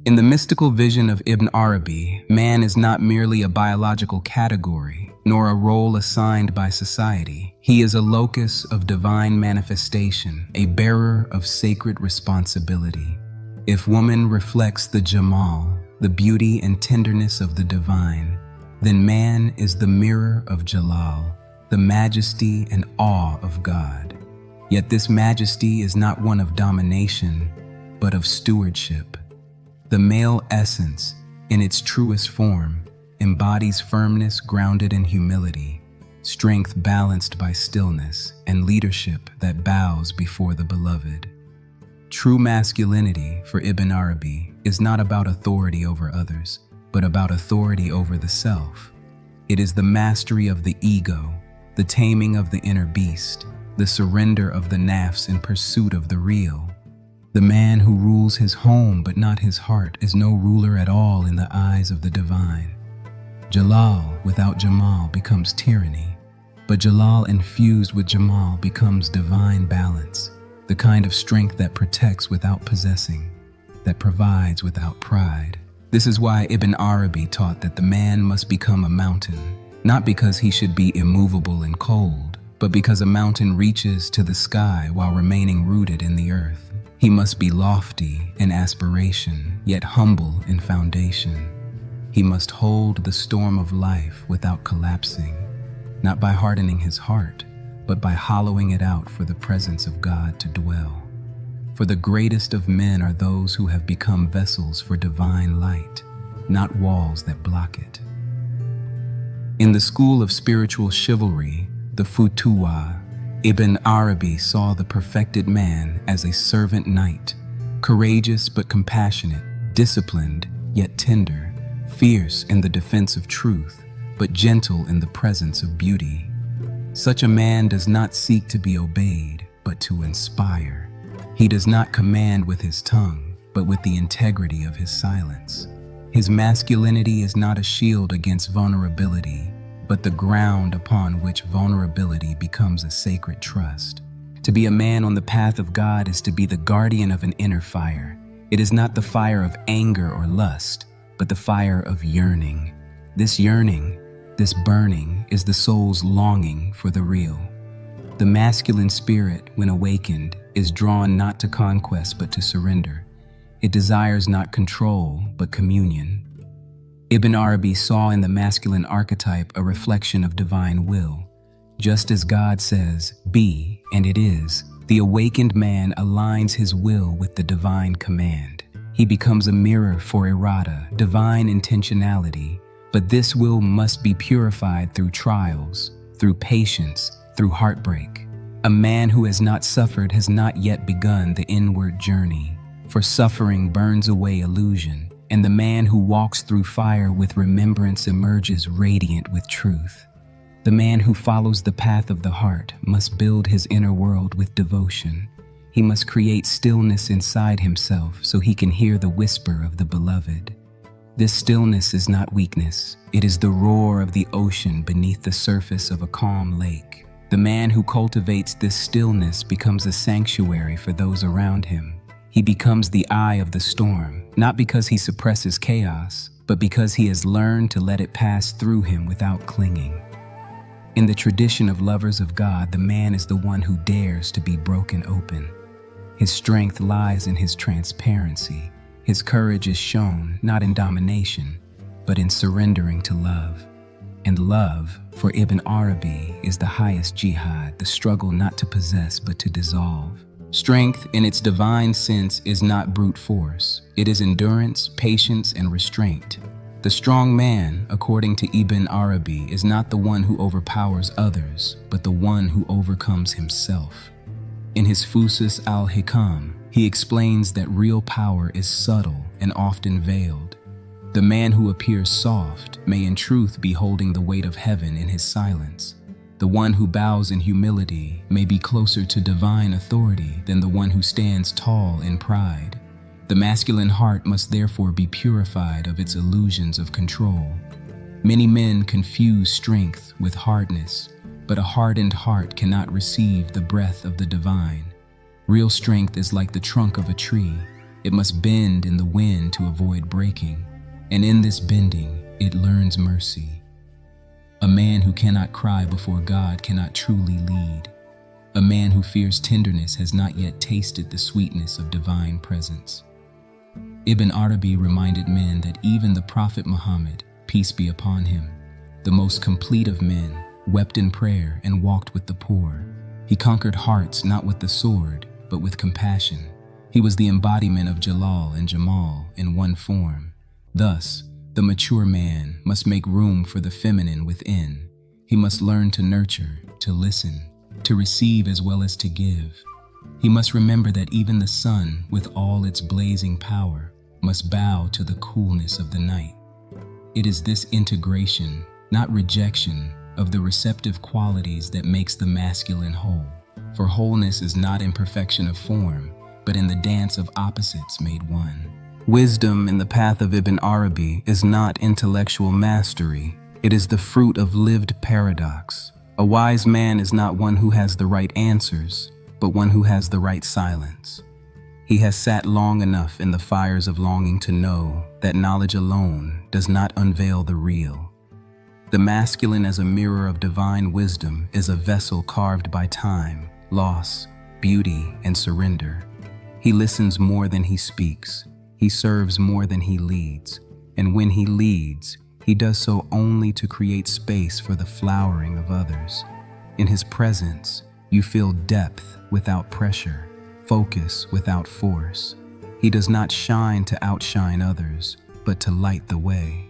In the mystical vision of Ibn Arabi, man is not merely a biological category, nor a role assigned by society. He is a locus of divine manifestation, a bearer of sacred responsibility. If woman reflects the Jamal, the beauty and tenderness of the divine, then man is the mirror of Jalal, the majesty and awe of God. Yet this majesty is not one of domination, but of stewardship. The male essence, in its truest form, embodies firmness grounded in humility, strength balanced by stillness, and leadership that bows before the beloved. True masculinity, for Ibn Arabi, is not about authority over others, but about authority over the self. It is the mastery of the ego, the taming of the inner beast, the surrender of the nafs in pursuit of the real. The man who rules his home but not his heart is no ruler at all in the eyes of the divine. Jalal without Jamal becomes tyranny, but Jalal infused with Jamal becomes divine balance, the kind of strength that protects without possessing, that provides without pride. This is why Ibn Arabi taught that the man must become a mountain, not because he should be immovable and cold, but because a mountain reaches to the sky while remaining rooted in the earth. He must be lofty in aspiration, yet humble in foundation. He must hold the storm of life without collapsing, not by hardening his heart, but by hollowing it out for the presence of God to dwell. For the greatest of men are those who have become vessels for divine light, not walls that block it. In the school of spiritual chivalry, the Futuwwa, Ibn Arabi saw the perfected man as a servant knight, courageous but compassionate, disciplined yet tender, fierce in the defense of truth, but gentle in the presence of beauty. Such a man does not seek to be obeyed, but to inspire. He does not command with his tongue, but with the integrity of his silence. His masculinity is not a shield against vulnerability, but the ground upon which vulnerability becomes a sacred trust. To be a man on the path of God is to be the guardian of an inner fire. It is not the fire of anger or lust, but the fire of yearning. This yearning, this burning, is the soul's longing for the real. The masculine spirit, when awakened, is drawn not to conquest but to surrender. It desires not control, but communion. Ibn Arabi saw in the masculine archetype a reflection of divine will. Just as God says, "Be," and it is, the awakened man aligns his will with the divine command. He becomes a mirror for irada, divine intentionality, but this will must be purified through trials, through patience, through heartbreak. A man who has not suffered has not yet begun the inward journey, for suffering burns away illusion. And the man who walks through fire with remembrance emerges radiant with truth. The man who follows the path of the heart must build his inner world with devotion. He must create stillness inside himself so he can hear the whisper of the beloved. This stillness is not weakness. It is the roar of the ocean beneath the surface of a calm lake. The man who cultivates this stillness becomes a sanctuary for those around him. He becomes the eye of the storm, not because he suppresses chaos, but because he has learned to let it pass through him without clinging. In the tradition of lovers of God, the man is the one who dares to be broken open. His strength lies in his transparency. His courage is shown not in domination, but in surrendering to love. And love, for Ibn Arabi, is the highest jihad, the struggle not to possess but to dissolve. Strength, in its divine sense, is not brute force. It is endurance, patience, and restraint. The strong man, according to Ibn Arabi, is not the one who overpowers others, but the one who overcomes himself. In his Fusus al-Hikam, he explains that real power is subtle and often veiled. The man who appears soft may in truth be holding the weight of heaven in his silence. The one who bows in humility may be closer to divine authority than the one who stands tall in pride. The masculine heart must therefore be purified of its illusions of control. Many men confuse strength with hardness, but a hardened heart cannot receive the breath of the divine. Real strength is like the trunk of a tree. It must bend in the wind to avoid breaking, and in this bending, it learns mercy. A man who cannot cry before God cannot truly lead. A man who fears tenderness has not yet tasted the sweetness of divine presence. Ibn Arabi reminded men that even the Prophet Muhammad, peace be upon him, the most complete of men, wept in prayer and walked with the poor. He conquered hearts not with the sword, but with compassion. He was the embodiment of Jalal and Jamal in one form. Thus, the mature man must make room for the feminine within. He must learn to nurture, to listen, to receive as well as to give. He must remember that even the sun, with all its blazing power, must bow to the coolness of the night. It is this integration, not rejection, of the receptive qualities that makes the masculine whole. For wholeness is not in perfection of form, but in the dance of opposites made one. Wisdom in the path of Ibn Arabi is not intellectual mastery. It is the fruit of lived paradox. A wise man is not one who has the right answers, but one who has the right silence. He has sat long enough in the fires of longing to know that knowledge alone does not unveil the real. The masculine as a mirror of divine wisdom is a vessel carved by time, loss, beauty, and surrender. He listens more than he speaks. He serves more than he leads. And when he leads, he does so only to create space for the flowering of others. In his presence, you feel depth without pressure, focus without force. He does not shine to outshine others, but to light the way.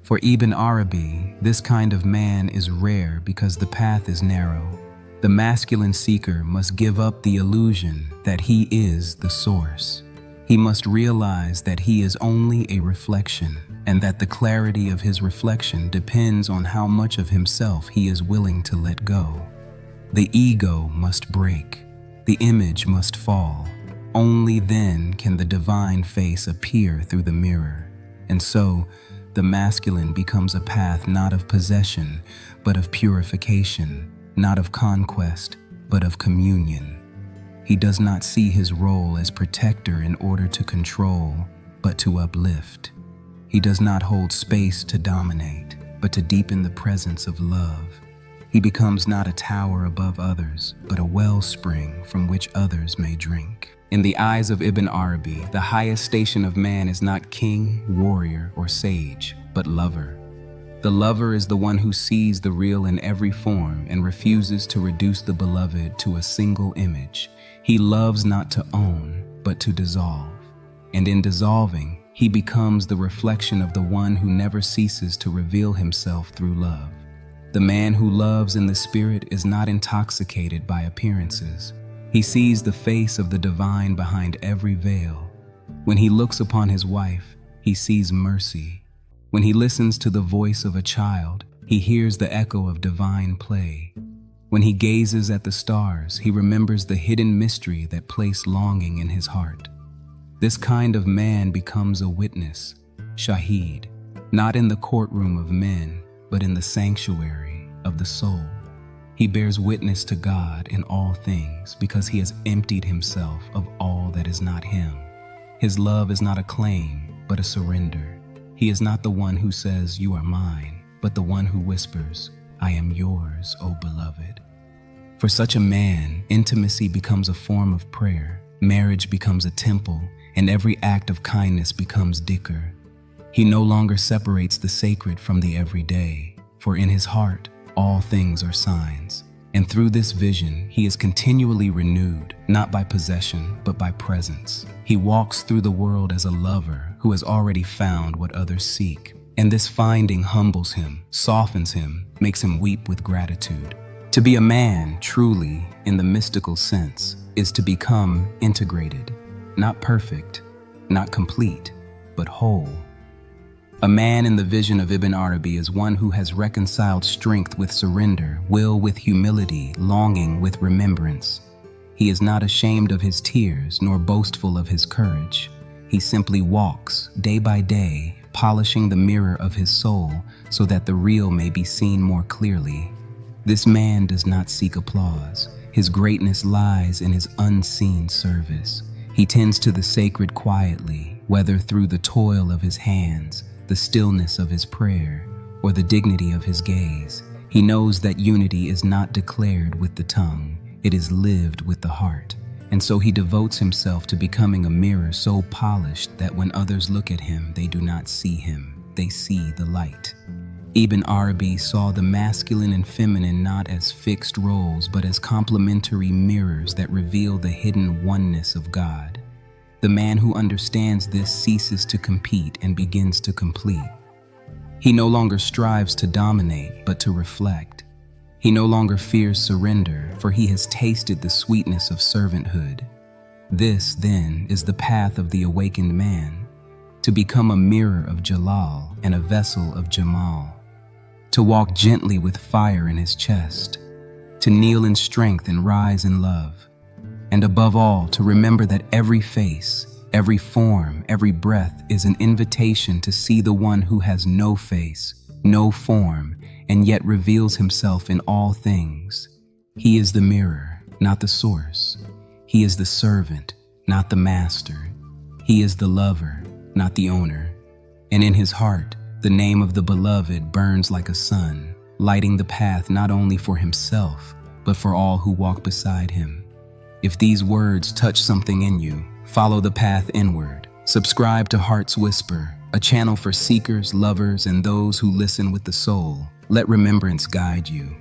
For Ibn Arabi, this kind of man is rare because the path is narrow. The masculine seeker must give up the illusion that he is the source. He must realize that he is only a reflection, and that the clarity of his reflection depends on how much of himself he is willing to let go. The ego must break. The image must fall. Only then can the divine face appear through the mirror. And so, the masculine becomes a path not of possession, but of purification, not of conquest, but of communion. He does not see his role as protector in order to control, but to uplift. He does not hold space to dominate, but to deepen the presence of love. He becomes not a tower above others, but a wellspring from which others may drink. In the eyes of Ibn Arabi, the highest station of man is not king, warrior, or sage, but lover. The lover is the one who sees the real in every form and refuses to reduce the beloved to a single image. He loves not to own, but to dissolve. And in dissolving, he becomes the reflection of the one who never ceases to reveal himself through love. The man who loves in the spirit is not intoxicated by appearances. He sees the face of the divine behind every veil. When he looks upon his wife, he sees mercy. When he listens to the voice of a child, he hears the echo of divine play. When he gazes at the stars, he remembers the hidden mystery that placed longing in his heart. This kind of man becomes a witness, shaheed, not in the courtroom of men, but in the sanctuary of the soul. He bears witness to God in all things because he has emptied himself of all that is not him. His love is not a claim, but a surrender. He is not the one who says, "You are mine," but the one who whispers, "I am yours, O beloved." For such a man, intimacy becomes a form of prayer, marriage becomes a temple, and every act of kindness becomes dhikr. He no longer separates the sacred from the everyday, for in his heart, all things are signs. And through this vision, he is continually renewed, not by possession, but by presence. He walks through the world as a lover who has already found what others seek. And this finding humbles him, softens him, makes him weep with gratitude. To be a man, truly, in the mystical sense, is to become integrated, not perfect, not complete, but whole. A man in the vision of Ibn Arabi is one who has reconciled strength with surrender, will with humility, longing with remembrance. He is not ashamed of his tears, nor boastful of his courage. He simply walks, day by day, polishing the mirror of his soul so that the real may be seen more clearly. This man does not seek applause. His greatness lies in his unseen service. He tends to the sacred quietly, whether through the toil of his hands, the stillness of his prayer, or the dignity of his gaze. He knows that unity is not declared with the tongue, it is lived with the heart. And so he devotes himself to becoming a mirror so polished that when others look at him, they do not see him, they see the light. Ibn Arabi saw the masculine and feminine not as fixed roles, but as complementary mirrors that reveal the hidden oneness of God. The man who understands this ceases to compete and begins to complete. He no longer strives to dominate, but to reflect. He no longer fears surrender, for he has tasted the sweetness of servanthood. This, then, is the path of the awakened man, to become a mirror of Jalal and a vessel of Jamal, to walk gently with fire in his chest, to kneel in strength and rise in love, and above all, to remember that every face, every form, every breath is an invitation to see the one who has no face, no form, and yet reveals himself in all things. He is the mirror, not the source. He is the servant, not the master. He is the lover, not the owner. And in his heart, the name of the beloved burns like a sun, lighting the path not only for himself, but for all who walk beside him. If these words touch something in you, follow the path inward. Subscribe to Heart's Whisper, a channel for seekers, lovers, and those who listen with the soul. Let remembrance guide you.